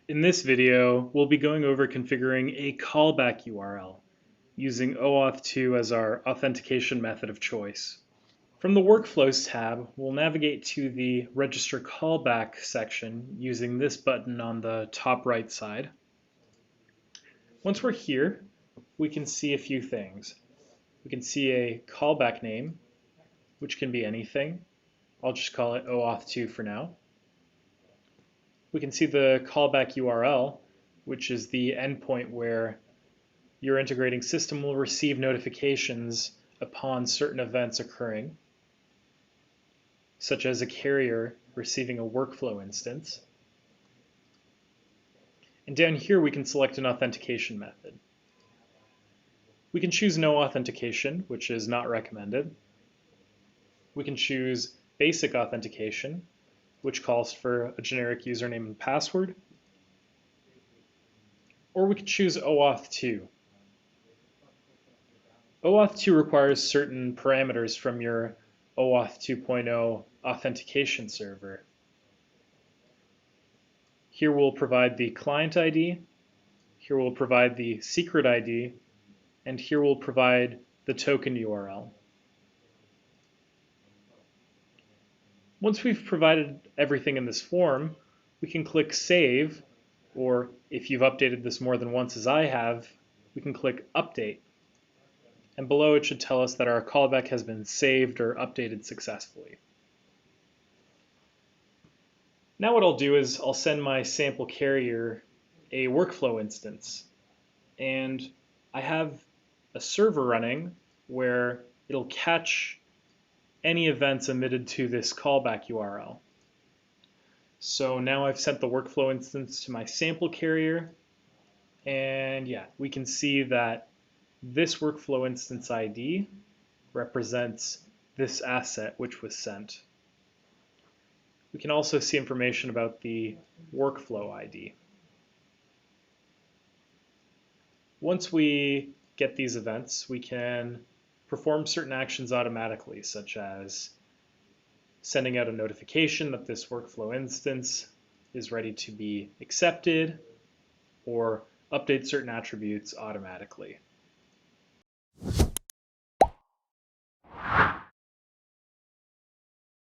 In this video, we'll be going over configuring a callback URL using OAuth2 as our authentication method of choice. From the Workflows tab, we'll navigate to the Register Callback section using this button on the top right side. Once we're here, we can see a few things. We can see a callback name, which can be anything. I'll just call it OAuth2 for now. We can see the callback URL, which is the endpoint where your integrating system will receive notifications upon certain events occurring, such as a carrier receiving a workflow instance. And down here we can select an authentication method. We can choose no authentication, which is not recommended. We can choose basic authentication, which calls for a generic username and password. Or we could choose OAuth2. OAuth2 requires certain parameters from your OAuth 2.0 authentication server. Here we'll provide the client ID, here we'll provide the secret ID, and here we'll provide the token URL. Once we've provided everything in this form, we can click Save, or if you've updated this more than once as I have, we can click Update. And below it should tell us that our callback has been saved or updated successfully. Now what I'll do is I'll send my sample carrier a workflow instance. And I have a server running where it'll catch any events emitted to this callback URL. So now I've sent the workflow instance to my sample carrier, and yeah, we can see that this workflow instance ID represents this asset which was sent. We can also see information about the workflow ID. Once we get these events, we can perform certain actions automatically, such as sending out a notification that this workflow instance is ready to be accepted, or update certain attributes automatically.